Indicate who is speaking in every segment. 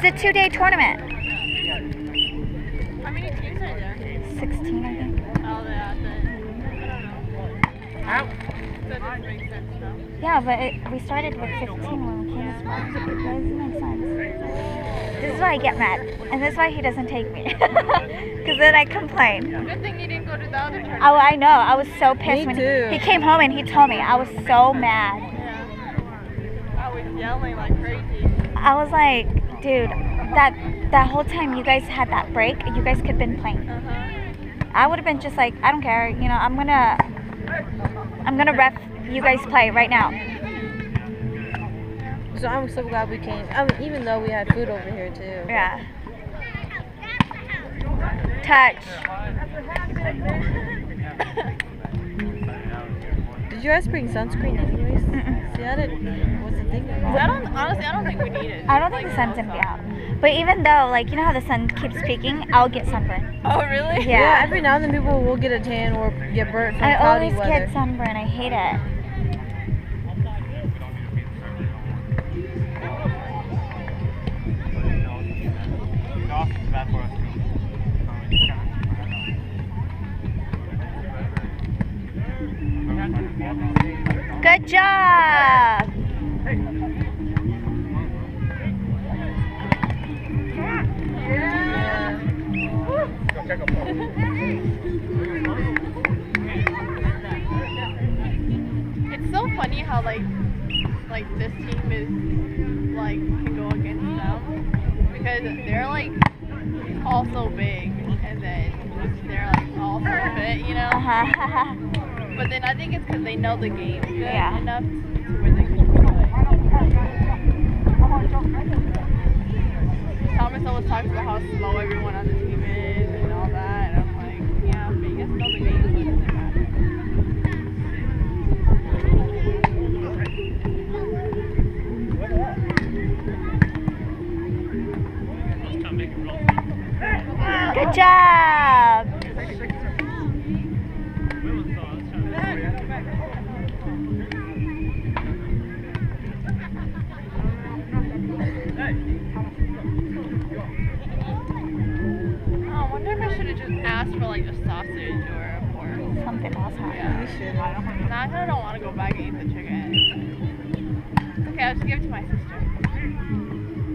Speaker 1: a 2-day tournament.
Speaker 2: How many teams are there?
Speaker 1: 16, I think.
Speaker 2: Oh, yeah, then. I don't know. That doesn't make sense, though.
Speaker 1: Yeah, but we started with 15 when we came to Spark. It doesn't make sense. This is why I get mad. And this is why he doesn't take me. Because then I complain.
Speaker 2: Good thing you didn't go to the other tournament.
Speaker 1: Oh, I know. I was so pissed
Speaker 3: Me
Speaker 1: when
Speaker 3: too.
Speaker 1: he came home and he told me. I was so mad.
Speaker 2: Yeah. I was yelling like crazy.
Speaker 1: I was like, dude, that whole time you guys had that break, you guys could have been playing. I would have been just like, I don't care. You know, I'm gonna ref you guys play right now.
Speaker 3: So I'm so glad we came. Even though we had food over here too.
Speaker 1: Yeah. Touch.
Speaker 3: Did you guys bring sunscreen anyways? See, I wasn't thinking about it.
Speaker 2: Honestly, I don't think we need it.
Speaker 1: I don't think the sun's gonna be out. But even though, like, you know how the sun keeps peeking, I'll get sunburn.
Speaker 2: Oh, really?
Speaker 1: Yeah.
Speaker 3: Every now and then people will get a tan or get burnt from
Speaker 1: I
Speaker 3: cloudy
Speaker 1: always
Speaker 3: weather.
Speaker 1: get sunburn. I hate it. Good job!
Speaker 2: It's so funny how like this team is like can go against them because they're like all so big and then they're like all so fit, you know. But then I think it's because they know the game good enough to where they can play. Thomas always talks about how slow everyone on the team is and all that, and I'm like, yeah, but you guys know the game, so it doesn't matter.
Speaker 1: Good job!
Speaker 2: Oh, I wonder if I should have just asked for like a sausage or
Speaker 1: Something else happened.
Speaker 2: yeah.
Speaker 3: You should.
Speaker 2: Nah, I kind of don't want to go back and eat the chicken. Okay, I'll just give it to my sister.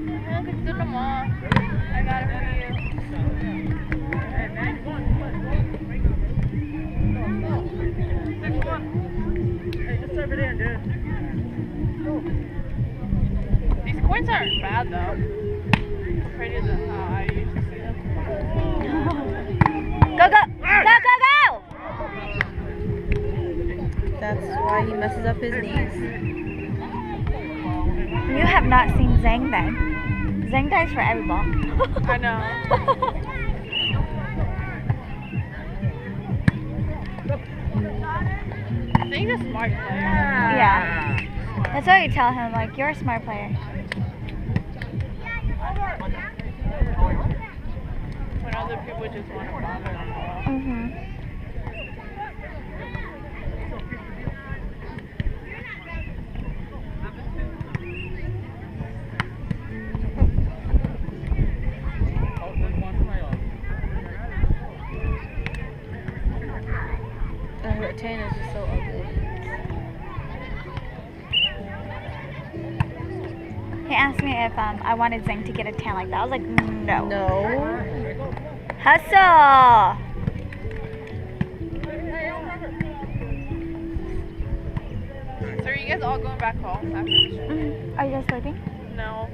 Speaker 2: Yeah, it's good, Mama. I got it for you. These coins aren't bad though. Compared to how I used to see them.
Speaker 1: Go, go! Go, go, go!
Speaker 3: That's why he messes up his knees.
Speaker 1: You have not seen Zhang Dai. Zhang Dai's for every ball.
Speaker 2: I know. I think he's a smart player.
Speaker 1: Yeah. That's why you tell him, like, you're a smart player.
Speaker 2: When other people just want to bother them.
Speaker 3: Her tan is just so ugly.
Speaker 1: He asked me if I wanted Zhang to get a tan like that. I was like, no.
Speaker 3: No.
Speaker 1: Hustle!
Speaker 2: So are you guys all going back home after the show?
Speaker 1: Are you guys sleeping?
Speaker 2: No.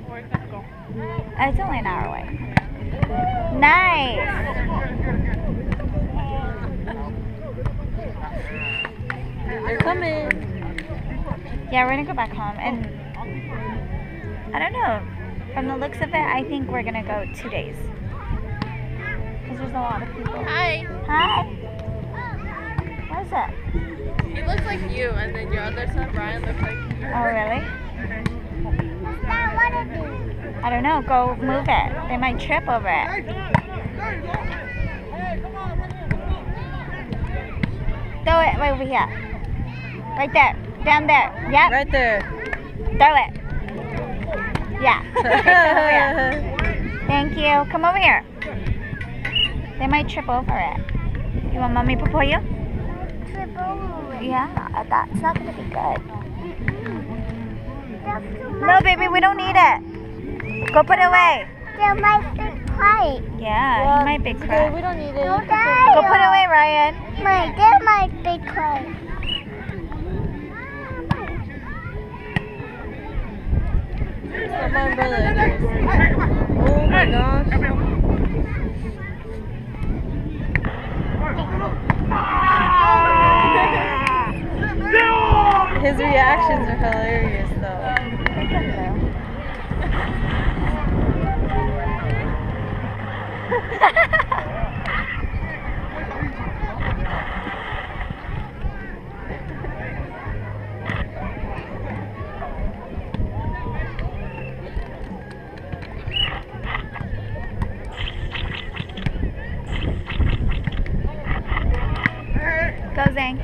Speaker 2: Where are you gonna go?
Speaker 1: It's only an hour away. Nice!
Speaker 3: They're coming.
Speaker 1: Yeah, we're gonna go back home, and I don't know. From the looks of it, I think we're gonna go 2 days. Because there's a lot of people.
Speaker 2: Hi.
Speaker 1: Hi! What is it?
Speaker 2: He looks like you, and then your other son, Brian, looks like you.
Speaker 1: Oh, really? I don't know. Go move it. They might trip over it. Throw it right over here. Right there. Down there. Yep.
Speaker 3: Right there.
Speaker 1: Throw it. Yeah. Oh, yeah. you. Come over here. They might trip over it. You want mommy to pull you?
Speaker 4: Trip over it.
Speaker 1: Yeah, that's not going to be good. No, baby, we don't need it. Go put it away.
Speaker 4: There might be quiet.
Speaker 1: Yeah, he might be
Speaker 3: Okay,
Speaker 1: crying.
Speaker 3: we don't need
Speaker 4: No,
Speaker 3: it.
Speaker 4: Dad.
Speaker 1: Go put it away, Ryan.
Speaker 4: There might be quiet.
Speaker 3: Put my umbrella in there. Oh my gosh. His reactions are hilarious though.
Speaker 1: Go, Zang.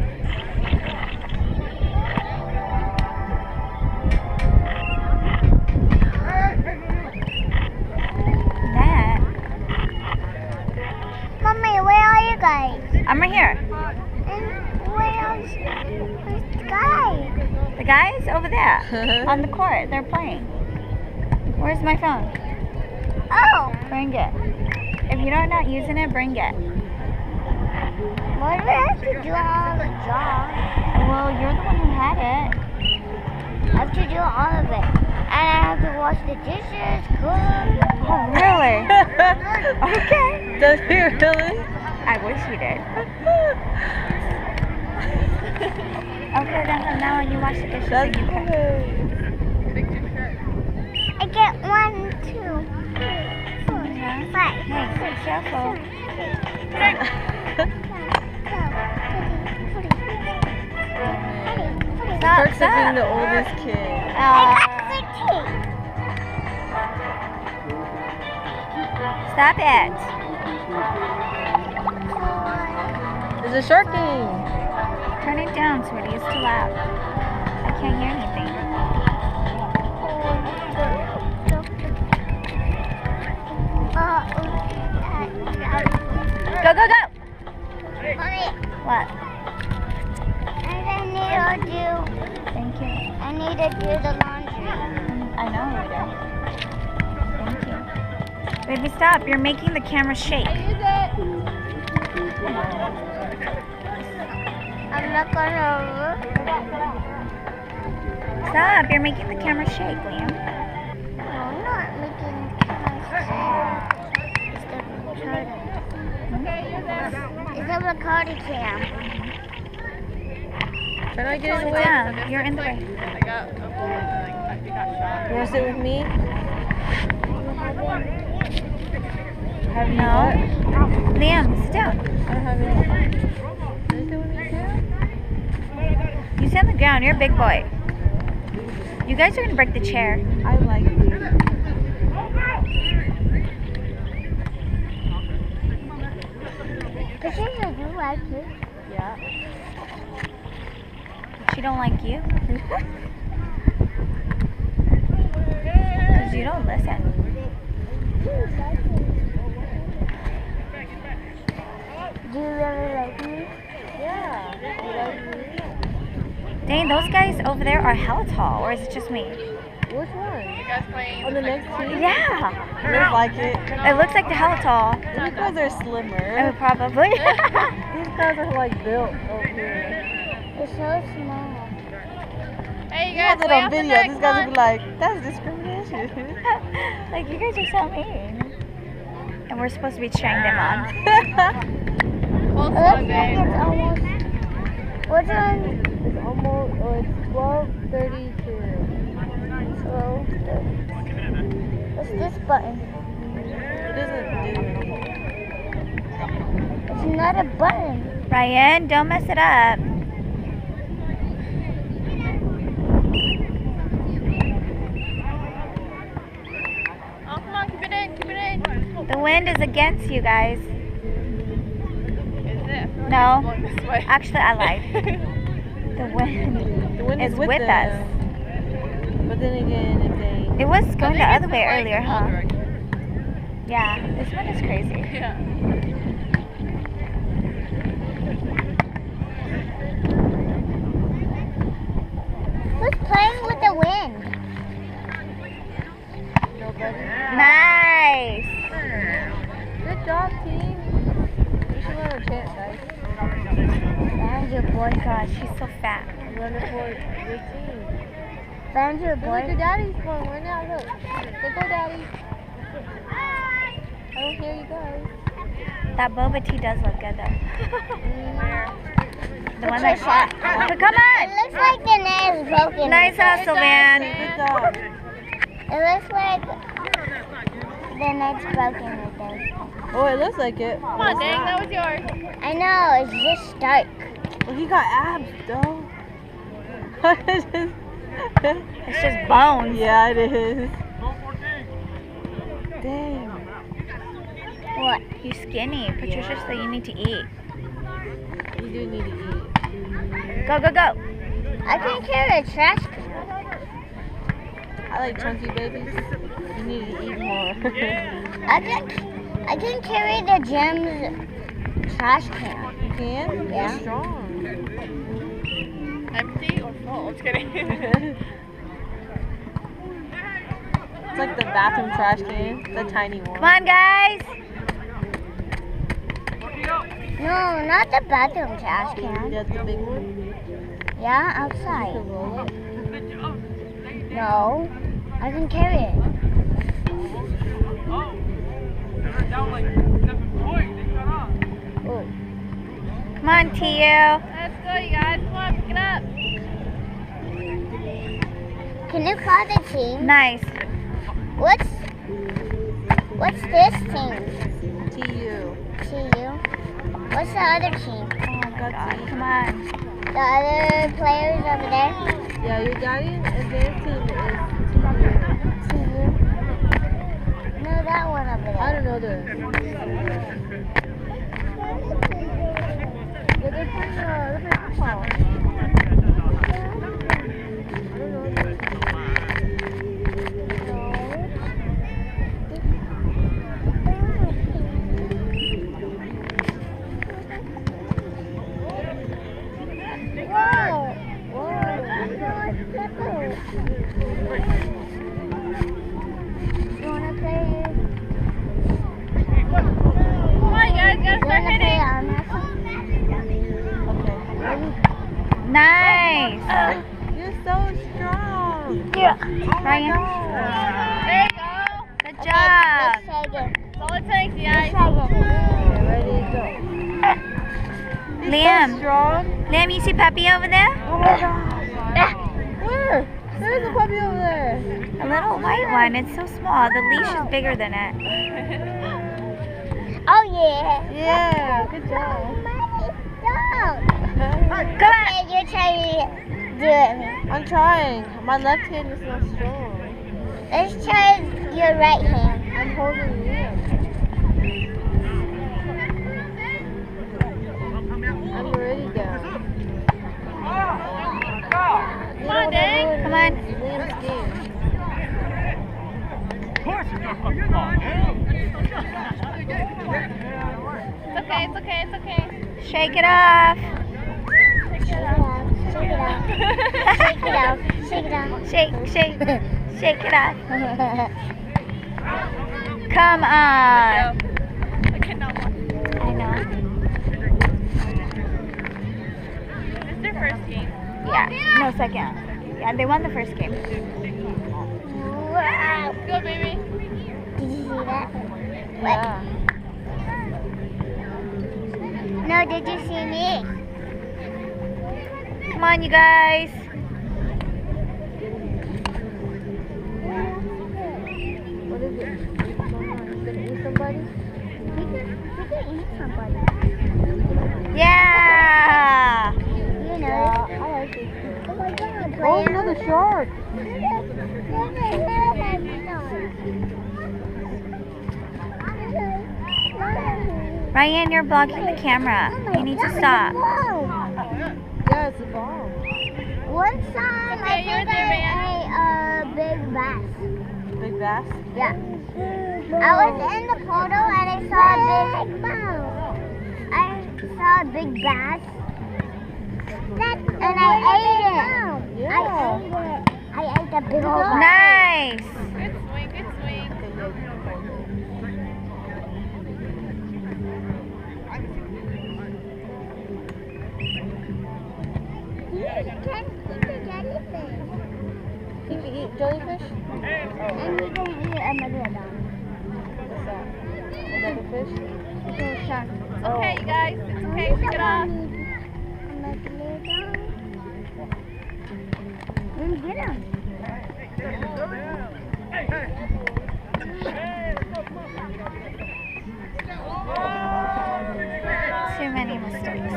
Speaker 1: That.
Speaker 4: Mommy, where are you guys?
Speaker 1: I'm right here.
Speaker 4: And where's the guy?
Speaker 1: The guy's over there on the court. They're playing. Where's my phone?
Speaker 4: Oh,
Speaker 1: Bring it. If you're not using it, bring it.
Speaker 4: what do we have to do all the jobs?
Speaker 1: Well, you're the one who had it.
Speaker 4: I have to do all of it. And I have to wash the dishes, cook.
Speaker 1: Oh, really? Okay.
Speaker 3: Does he really?
Speaker 1: I wish you did. Okay, then from now on you wash the dishes
Speaker 3: That's
Speaker 1: and you cook.
Speaker 3: good.
Speaker 2: Fix your shirt.
Speaker 4: I get 1, 2, 3, 4,
Speaker 1: Yeah.
Speaker 4: 5.
Speaker 1: Hey, be careful. Stop,
Speaker 3: Perks of being the
Speaker 1: stop.
Speaker 3: oldest kid.
Speaker 4: I got 16.
Speaker 1: Stop it.
Speaker 3: There's a sharking.
Speaker 1: Turn it down, sweetie. It's too loud. I can't hear anything. Go, go, go.
Speaker 4: Mommy,
Speaker 1: What?
Speaker 4: and I need to
Speaker 1: Thank you.
Speaker 4: do the laundry.
Speaker 1: I know you do. Thank you. Baby, stop. You're making the camera shake.
Speaker 4: I'm not gonna.
Speaker 1: Stop. You're making the camera shake, Liam.
Speaker 4: I'm not making it's the recording cam.
Speaker 3: Can I get in
Speaker 1: Sit
Speaker 3: the way?
Speaker 1: down. You're in the way.
Speaker 2: I got a bullet, like, I think I shot.
Speaker 3: You want to sit with me? Have you
Speaker 1: No.
Speaker 3: what?
Speaker 1: Liam, sit down.
Speaker 3: I don't have any. Can you sit with me too?
Speaker 1: You sit on the ground. You're a big boy. You guys are going to break the chair.
Speaker 3: I like you.
Speaker 4: Patricia, you like it?
Speaker 3: Yeah.
Speaker 1: She don't like you. Because you don't listen.
Speaker 4: Do you really like me?
Speaker 3: Yeah. You like me?
Speaker 1: Dang, those guys over there are hella tall. Or is it just me?
Speaker 3: Which one?
Speaker 2: You guys playing
Speaker 3: On the next team?
Speaker 1: Yeah.
Speaker 3: Looks like it.
Speaker 1: It looks like they're hella tall.
Speaker 3: These guys are
Speaker 1: Oh,
Speaker 3: slimmer.
Speaker 1: probably.
Speaker 3: These guys are like built over here.
Speaker 4: It's so small.
Speaker 2: Hey, you
Speaker 3: You
Speaker 2: guys
Speaker 3: guys it
Speaker 2: play
Speaker 3: on
Speaker 2: off the
Speaker 3: video.
Speaker 2: next
Speaker 3: These guys
Speaker 2: one.
Speaker 3: will be like, that's discrimination.
Speaker 1: Like, you guys are so mean. And we're supposed to be cheering them on.
Speaker 2: Close
Speaker 4: It
Speaker 2: one,
Speaker 4: looks like
Speaker 2: babe.
Speaker 4: it's almost. Which one?
Speaker 3: It's almost, oh, it's 12:32.
Speaker 4: 12:30. What's this button?
Speaker 3: It doesn't do anything.
Speaker 4: It's not a button.
Speaker 1: Ryan, don't mess it up.
Speaker 2: Oh, come on, keep it in, keep it in.
Speaker 1: The wind is against you guys.
Speaker 2: Is it?
Speaker 1: No.
Speaker 2: Going this way.
Speaker 1: Actually, I lied. The wind
Speaker 3: The wind
Speaker 1: is with
Speaker 3: them.
Speaker 1: us.
Speaker 3: But then again, if they...
Speaker 1: It was
Speaker 2: I
Speaker 1: going
Speaker 2: think
Speaker 1: the
Speaker 2: it's
Speaker 1: other way
Speaker 2: like
Speaker 1: earlier,
Speaker 2: all
Speaker 1: huh?
Speaker 2: directions.
Speaker 1: Yeah, this one is crazy.
Speaker 2: Yeah.
Speaker 4: Who's playing with the wind?
Speaker 3: Nobody.
Speaker 1: Nice.
Speaker 3: Good job, team. You should run a chant, guys.
Speaker 4: Found your boy.
Speaker 1: God, she's so fat.
Speaker 3: Run it for your team.
Speaker 4: Found your
Speaker 3: Look, your
Speaker 4: boy.
Speaker 3: daddy's going right now. Look. Go, daddy. I don't hear you guys.
Speaker 1: That boba tea does look good though. The one
Speaker 4: What's
Speaker 1: that
Speaker 4: your shot?
Speaker 1: Come
Speaker 4: It
Speaker 1: on.
Speaker 4: looks like the net is broken.
Speaker 1: Nice hustle, man.
Speaker 3: Good job.
Speaker 4: It looks like the net's broken right there.
Speaker 3: Oh, it looks like it.
Speaker 2: Come on, dang, that was yours.
Speaker 4: I know, it's just stark.
Speaker 3: Well, he got abs, though.
Speaker 1: It's just bones.
Speaker 3: Yeah, it is. Dang.
Speaker 1: What? You skinny. Patricia said you need to eat.
Speaker 3: You do need to eat.
Speaker 1: Go, go, go.
Speaker 4: I can carry a trash can.
Speaker 3: I like chunky babies. You need to eat more.
Speaker 4: I can carry the gym's trash can.
Speaker 3: You can?
Speaker 4: Yeah.
Speaker 3: You're strong.
Speaker 2: Empty or full? I'm just kidding.
Speaker 3: It's like the bathroom trash can, the tiny one.
Speaker 1: Come on, guys.
Speaker 4: No, not the bathroom trash can.
Speaker 3: Yeah, the big one.
Speaker 4: Yeah,
Speaker 3: You
Speaker 4: outside.
Speaker 3: can roll it.
Speaker 4: No, I can carry it.
Speaker 3: Oh.
Speaker 1: Come on, Tio.
Speaker 2: Let's go, you guys. Come on, pick it up.
Speaker 4: Can you call the team?
Speaker 1: Nice.
Speaker 4: What's this team?
Speaker 3: TU.
Speaker 4: TU. What's the other team?
Speaker 1: Oh my God. Come on.
Speaker 4: The other players over there?
Speaker 3: Yeah, your daddy and their team is
Speaker 4: TU. No, that one over there.
Speaker 3: I don't know the. Yeah, they're playing football. I don't know the
Speaker 4: Whoa! You wanna play?
Speaker 2: Come on, you guys. Gotta
Speaker 4: You
Speaker 2: start
Speaker 4: wanna play
Speaker 2: hitting.
Speaker 4: arm wrestle?
Speaker 1: Nice.
Speaker 3: You're so strong.
Speaker 4: Yeah.
Speaker 1: Ryan.
Speaker 2: There you go.
Speaker 1: Good
Speaker 4: Let's
Speaker 1: job.
Speaker 4: try again.
Speaker 2: That's all it takes, you
Speaker 4: Let's
Speaker 2: guys.
Speaker 4: try again.
Speaker 3: Okay, ready to go. He's
Speaker 1: Liam.
Speaker 3: so strong.
Speaker 1: Liam, you see Peppy over there?
Speaker 3: Oh my gosh. Where? There's a puppy over there.
Speaker 1: A little white one. It's so small. The leash is bigger than it.
Speaker 4: Oh yeah.
Speaker 3: Yeah, good job.
Speaker 1: Come on.
Speaker 4: Okay, you're trying to do it.
Speaker 3: I'm trying. My left hand is not strong.
Speaker 4: Let's try your right hand.
Speaker 3: I'm holding Liam. I'm already down.
Speaker 2: Come on, dang.
Speaker 1: Come on.
Speaker 3: Liam's game.
Speaker 2: It's okay, it's okay.
Speaker 1: Shake it off.
Speaker 4: Shake it out. Shake it out. Shake it out. Shake it out.
Speaker 1: Shake, shake. Shake it off. Come on.
Speaker 2: I cannot watch.
Speaker 1: I know.
Speaker 2: This is their first game.
Speaker 1: Yeah. No, second. Yeah, they won the first game.
Speaker 4: Wow.
Speaker 2: Go, baby.
Speaker 4: Did you see that?
Speaker 3: Yeah.
Speaker 4: No, did you see me?
Speaker 1: Come on, you guys.
Speaker 3: What is it? Gonna eat somebody?
Speaker 4: We can eat somebody.
Speaker 1: Yeah.
Speaker 4: You know.
Speaker 3: I like it.
Speaker 4: Oh my God.
Speaker 3: Oh, another shark.
Speaker 1: Ryan, you're blocking the camera. You need to stop.
Speaker 3: Yeah, it's a bomb.
Speaker 4: One time
Speaker 2: Okay,
Speaker 4: I
Speaker 2: you're
Speaker 4: think
Speaker 2: there,
Speaker 4: I ate a big bass.
Speaker 3: Big bass?
Speaker 4: Yeah. I was in the photo and I saw a big bass. And I ate it.
Speaker 3: Yeah.
Speaker 4: I ate the big old bass.
Speaker 1: Nice.
Speaker 2: Good swing, good swing.
Speaker 4: You can eat the jellyfish.
Speaker 3: You can eat jellyfish?
Speaker 4: And you can eat a megalodon.
Speaker 3: What's that? Another fish?
Speaker 4: It's a shark.
Speaker 2: It's okay, you guys. It's okay. Pick it up.
Speaker 4: Get him.
Speaker 1: Too many mistakes.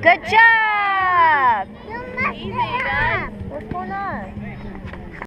Speaker 1: Good job.
Speaker 4: You messed
Speaker 2: Easy,
Speaker 4: it up.
Speaker 2: guys.
Speaker 3: What's going on?